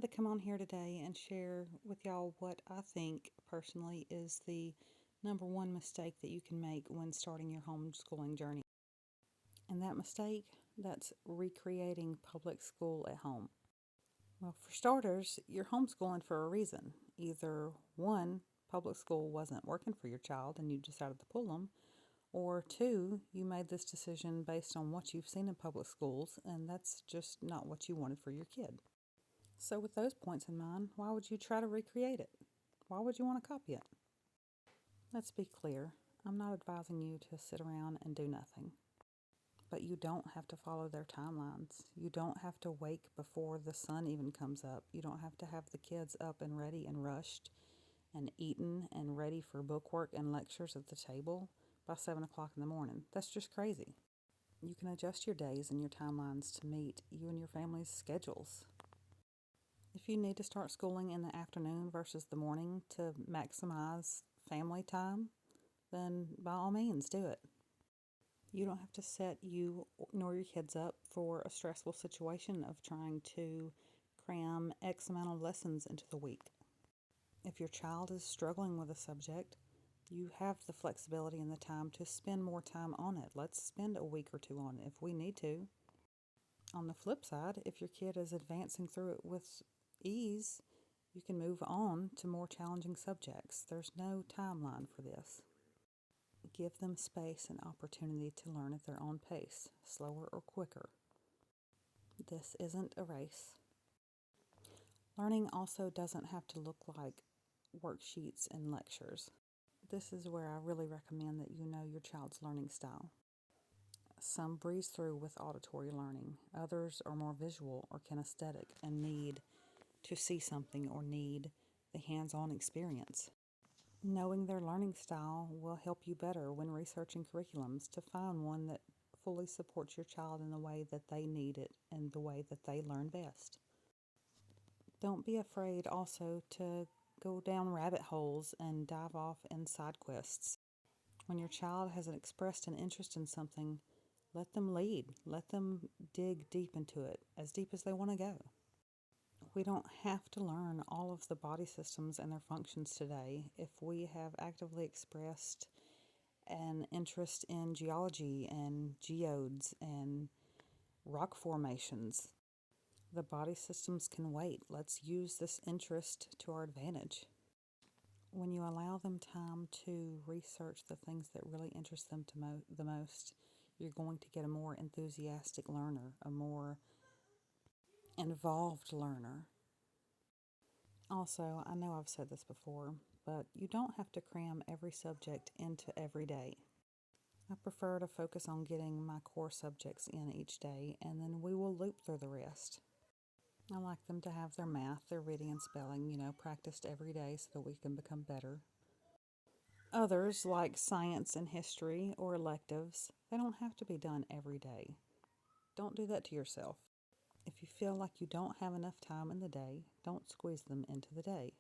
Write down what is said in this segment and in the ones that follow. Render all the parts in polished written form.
to come on here today and share with y'all what I think personally is the number one mistake that you can make when starting your homeschooling journey. And that mistake, that's recreating public school at home. Well, for starters, you're homeschooling for a reason. Either one, public school wasn't working for your child and you decided to pull them, or two, you made this decision based on what you've seen in public schools and that's just not what you wanted for your kid. So with those points in mind, why would you try to recreate it? Why would you want to copy it? Let's be clear. I'm not advising you to sit around and do nothing. But you don't have to follow their timelines. You don't have to wake before the sun even comes up. You don't have to have the kids up and ready and rushed and eaten and ready for bookwork and lectures at the table by 7 o'clock in the morning. That's just crazy. You can adjust your days and your timelines to meet you and your family's schedules. If you need to start schooling in the afternoon versus the morning to maximize family time, then by all means do it. You don't have to set you nor your kids up for a stressful situation of trying to cram X amount of lessons into the week. If your child is struggling with a subject, you have the flexibility and the time to spend more time on it. Let's spend a week or two on it if we need to. On the flip side, if your kid is advancing through it with ease, you can move on to more challenging subjects. There's no timeline for this. Give them space and opportunity to learn at their own pace, slower or quicker. This isn't a race. Learning also doesn't have to look like worksheets and lectures. This is where I really recommend that you know your child's learning style. Some breeze through with auditory learning. Others are more visual or kinesthetic and need to see something or need the hands-on experience. Knowing their learning style will help you better when researching curriculums to find one that fully supports your child in the way that they need it and the way that they learn best. Don't be afraid also to go down rabbit holes and dive off in side quests. When your child has expressed an interest in something, let them lead. Let them dig deep into it, as deep as they want to go. We don't have to learn all of the body systems and their functions today if we have actively expressed an interest in geology and geodes and rock formations. The body systems can wait. Let's use this interest to our advantage. When you allow them time to research the things that really interest them the most, you're going to get a more enthusiastic learner, a more involved learner. Also, I know I've said this before, but you don't have to cram every subject into every day. I prefer to focus on getting my core subjects in each day, and then we will loop through the rest. I like them to have their math, their reading and spelling, practiced every day so that we can become better. Others, like science and history or electives, they don't have to be done every day. Don't do that to yourself. If you feel like you don't have enough time in the day, don't squeeze them into the day.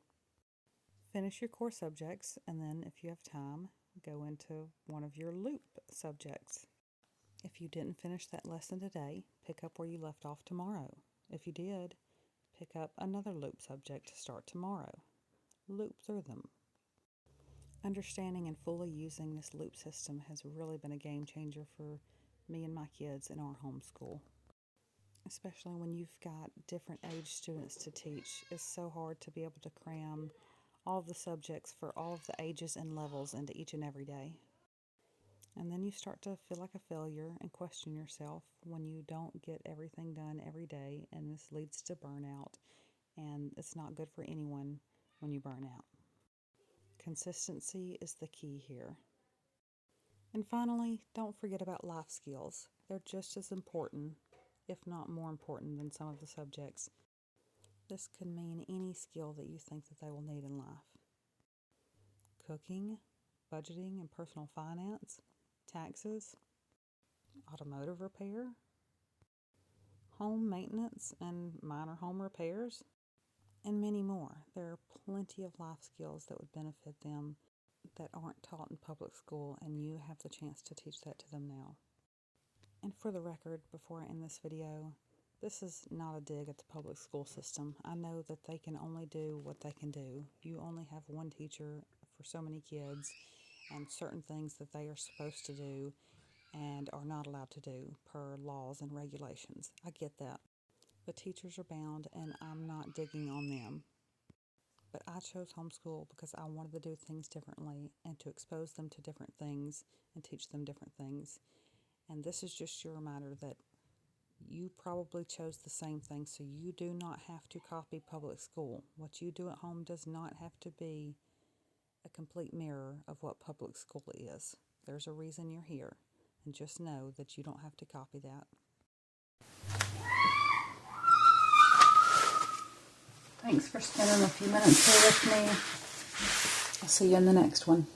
Finish your core subjects, and then if you have time, go into one of your loop subjects. If you didn't finish that lesson today, pick up where you left off tomorrow. If you did, pick up another loop subject to start tomorrow. Loop through them. Understanding and fully using this loop system has really been a game changer for me and my kids in our homeschool. Especially when you've got different age students to teach. It's so hard to be able to cram all of the subjects for all of the ages and levels into each and every day. And then you start to feel like a failure and question yourself when you don't get everything done every day, and this leads to burnout, and it's not good for anyone when you burn out. Consistency is the key here. And finally, don't forget about life skills. They're just as important, if not more important, than some of the subjects. This can mean any skill that you think that they will need in life. Cooking, budgeting and personal finance, taxes, automotive repair, home maintenance and minor home repairs, and many more. There are plenty of life skills that would benefit them that aren't taught in public school, and you have the chance to teach that to them now. And for the record, before I end this video, This is not a dig at the public school system. I know that they can only do what they can do. You only have one teacher for so many kids and certain things that they are supposed to do and are not allowed to do per laws and regulations. I get that. But teachers are bound, and I'm not digging on them. But I chose homeschool because I wanted to do things differently and to expose them to different things and teach them different things. And this is just your reminder that you probably chose the same thing, so you do not have to copy public school. What you do at home does not have to be a complete mirror of what public school is. There's a reason you're here, and just know that you don't have to copy that. Thanks for spending a few minutes here with me. I'll see you in the next one.